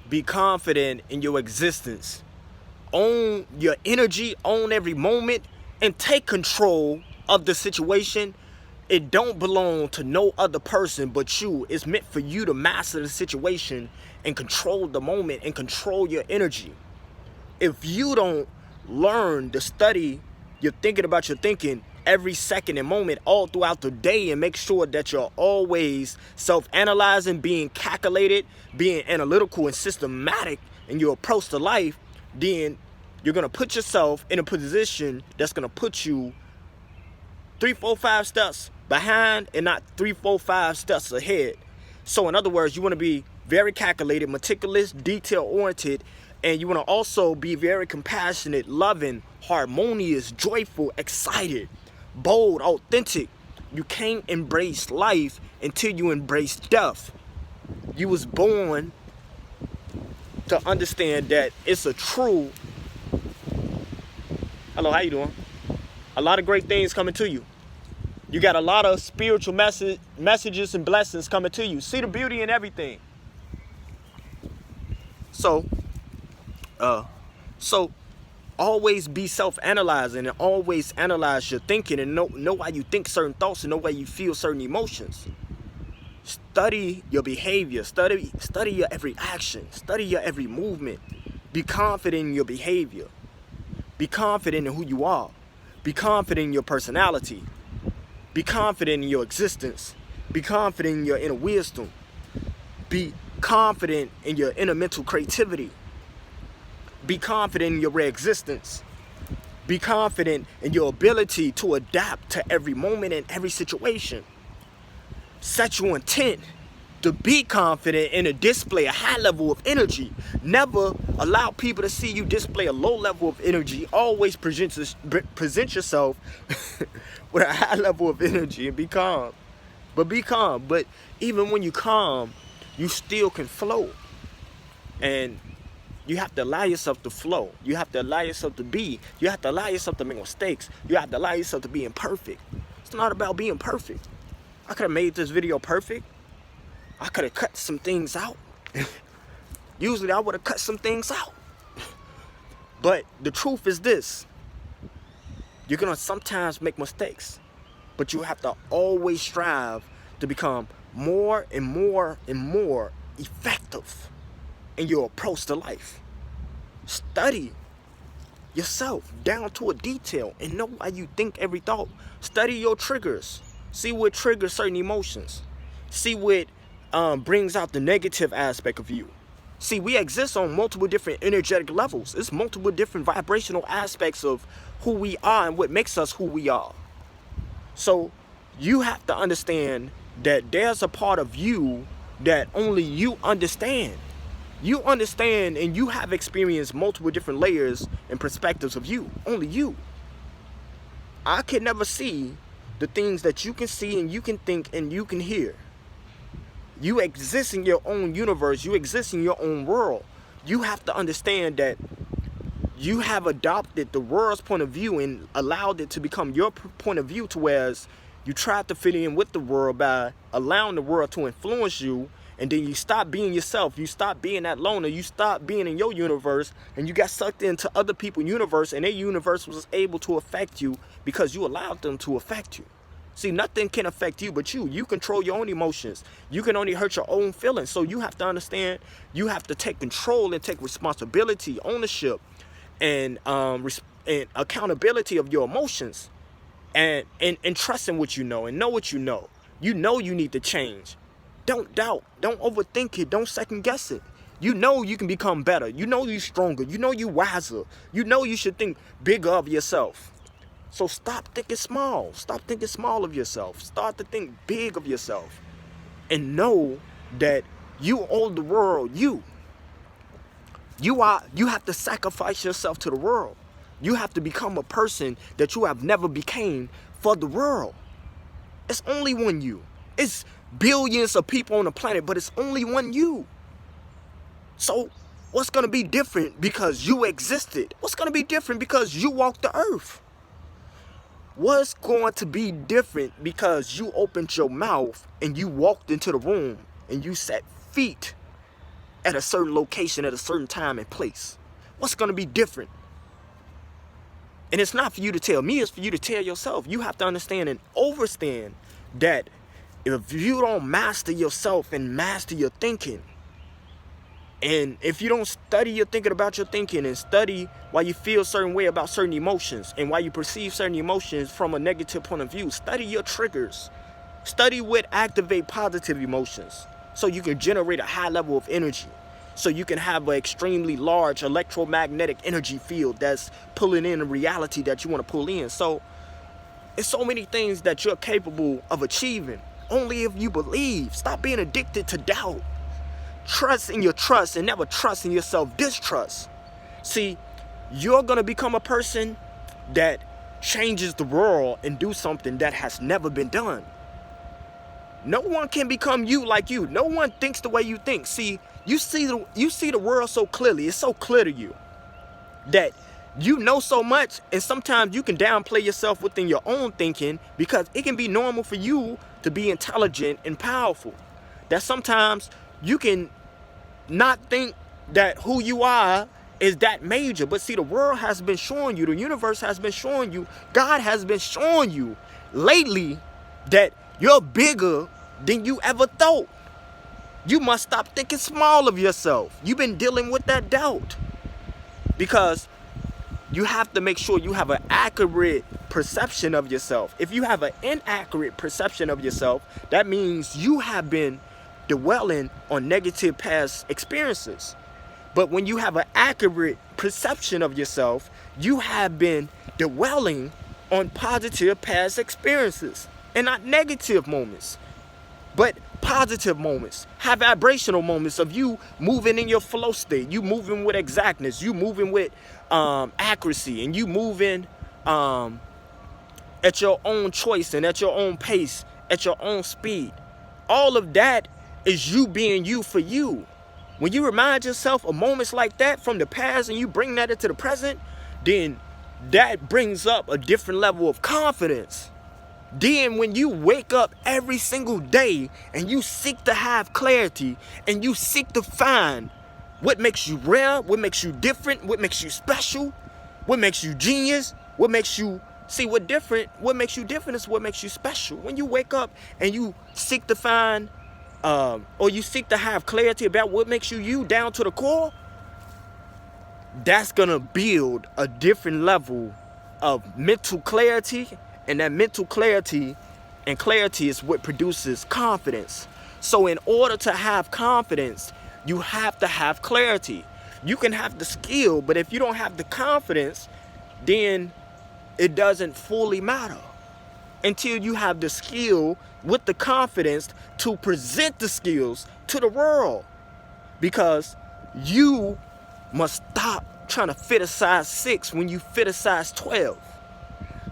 Be confident in your existence. Own your energy, own every moment, and take control of the situation. It don't belong to no other person but you. It's meant for you to master the situation and control the moment and control your energy. If you don't learn to study your thinking about your thinking every second and moment all throughout the day, and make sure that you're always self-analyzing, being calculated, being analytical and systematic in your approach to life, then you're going to put yourself in a position that's going to put you 3, 4, 5 steps behind and not 3, 4, 5 steps ahead. So in other words, you want to be very calculated, meticulous, detail-oriented, and you want to also be very compassionate, loving, harmonious, joyful, excited, bold, authentic. You can't embrace life until you embrace death. You was born to understand that it's a true... Hello, how you doing? A lot of great things coming to you. You got a lot of spiritual messages and blessings coming to you. See the beauty in everything. So always be self-analyzing and always analyze your thinking and know why you think certain thoughts and know why you feel certain emotions. Study your behavior. Study your every action. Study your every movement. Be confident in your behavior. Be confident in who you are. Be confident in your personality. Be confident in your existence. Be confident in your inner wisdom. Be confident in your inner mental creativity. Be confident in your rare existence. Be confident in your ability to adapt to every moment and every situation. Set your intent to be confident and to display a high level of energy. Never allow people to see you display a low level of energy. Always present yourself with a high level of energy and be calm. But be calm. But even when you calm, you still can flow. And you have to allow yourself to flow. You have to allow yourself to be. You have to allow yourself to make mistakes. You have to allow yourself to be imperfect. It's not about being perfect. I could have made this video perfect. I could have cut some things out. Usually I would have cut some things out. But the truth is this. You're going to sometimes make mistakes. But you have to always strive to become more and more and more effective in your approach to life. Study yourself down to a detail and know why you think every thought. Study your triggers. See what triggers certain emotions. See what brings out the negative aspect of you. See, we exist on multiple different energetic levels. It's multiple different vibrational aspects of who we are and what makes us who we are. So you have to understand that there's a part of you that only you understand. You understand and you have experienced multiple different layers and perspectives of you. Only you. I can never see the things that you can see and you can think and you can hear. You exist in your own universe. You exist in your own world. You have to understand that you have adopted the world's point of view and allowed it to become your point of view, to whereas you tried to fit in with the world by allowing the world to influence you, and then you stop being yourself. You stop being that loner. You stop being in your universe, and you got sucked into other people's universe, and their universe was able to affect you because you allowed them to affect you. See, nothing can affect you but you. You control your own emotions. You can only hurt your own feelings. So you have to understand, you have to take control and take responsibility, ownership, and accountability of your emotions, and trust in what you know and know what you know. You know you need to change. Don't doubt. Don't overthink it. Don't second guess it. You know you can become better. You know you're stronger. You know you're wiser. You know you should think bigger of yourself. So stop thinking small. Stop thinking small of yourself. Start to think big of yourself. And know that you owe the world you. You have to sacrifice yourself to the world. You have to become a person that you have never became for the world. It's only one you. It's billions of people on the planet, but it's only one you. So what's going to be different because you existed? What's going to be different because you walked the earth? What's going to be different because you opened your mouth and you walked into the room and you set feet at a certain location at a certain time and place? What's going to be different? And it's not for you to tell me, it's for you to tell yourself. You have to understand and understand that if you don't master yourself and master your thinking, and if you don't study your thinking about your thinking and study why you feel a certain way about certain emotions and why you perceive certain emotions from a negative point of view, study your triggers. Study what activate positive emotions so you can generate a high level of energy. So you can have an extremely large electromagnetic energy field that's pulling in a reality that you want to pull in. So it's so many things that you're capable of achieving only if you believe. Stop being addicted to doubt. Trust in your trust and never trust in yourself. Distrust. See, you're going to become a person that changes the world and do something that has never been done. No one can become you like you. No one thinks the way you think. See, you see the world so clearly. It's so clear to you that you know so much, and sometimes you can downplay yourself within your own thinking because it can be normal for you to be intelligent and powerful. That sometimes you can not think that who you are is that major. But see, the world has been showing you, the universe has been showing you, God has been showing you lately that you're bigger than you ever thought. You must stop thinking small of yourself. You've been dealing with that doubt because you have to make sure you have an accurate perception of yourself. If you have an inaccurate perception of yourself, that means you have been dwelling on negative past experiences. But when you have an accurate perception of yourself, you have been dwelling on positive past experiences and not negative moments, but positive moments, high vibrational moments of you moving in your flow state, you moving with exactness, you moving with accuracy, and you moving at your own choice and at your own pace, at your own speed. All of that is you being you for you. When you remind yourself of moments like that from the past and you bring that into the present, then that brings up a different level of confidence. Then when you wake up every single day and you seek to have clarity and you seek to find what makes you rare, what makes you different, what makes you special, what makes you genius, what makes you what makes you different is what makes you special. When you wake up and you seek to find or you seek to have clarity about what makes you you down to the core, that's gonna build a different level of mental clarity. And that mental clarity and clarity is what produces confidence. So in order to have confidence, you have to have clarity. You can have the skill, but if you don't have the confidence, then it doesn't fully matter until you have the skill with the confidence to present the skills to the world. Because you must stop trying to fit a size 6 when you fit a size 12.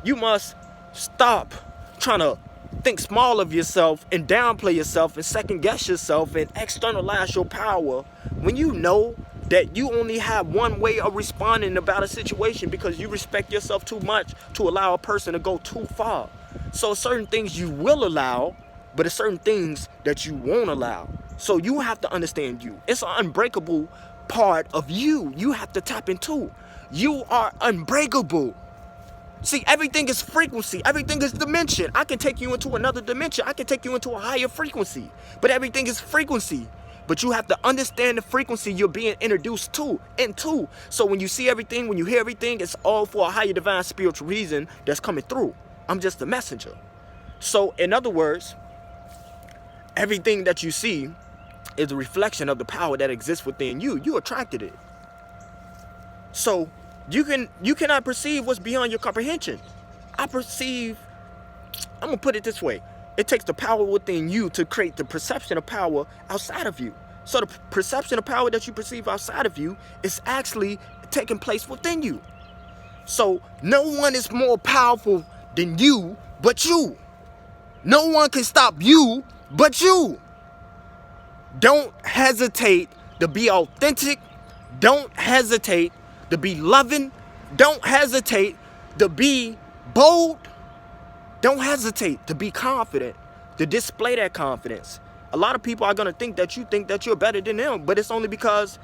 You must stop trying to think small of yourself and downplay yourself and second guess yourself and externalize your power when you know that you only have one way of responding about a situation because you respect yourself too much to allow a person to go too far. So certain things you will allow, but there's certain things that you won't allow. So you have to understand you. It's an unbreakable part of you. You have to tap into. You are unbreakable. See, everything is frequency. Everything is dimension. I can take you into another dimension. I can take you into a higher frequency. But everything is frequency. But you have to understand the frequency you're being introduced to. So when you see everything, when you hear everything, it's all for a higher divine spiritual reason that's coming through. I'm just a messenger. So in other words, everything that you see is a reflection of the power that exists within you. You attracted it. So you cannot perceive what's beyond your comprehension. I'm gonna put it this way. It takes the power within you to create the perception of power outside of you. So the perception of power that you perceive outside of you is actually taking place within you. So no one is more powerful than you but you. No one can stop you but you. Don't hesitate to be authentic. Don't hesitate to be loving. Don't hesitate to be bold. Don't hesitate to be confident, to display that confidence. A lot of people are going to think that you're better than them, but it's only because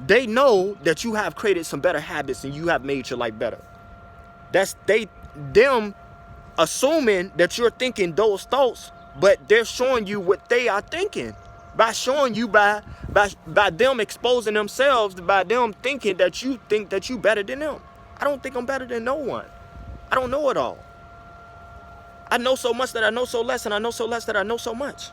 they know that you have created some better habits and you have made your life better. That's them assuming that you're thinking those thoughts, but they're showing you what they are thinking by showing you by them exposing themselves, by them thinking that you think that you better than them. I don't think I'm better than no one. I don't know it all. I know so much that I know so less, and I know so less that I know so much.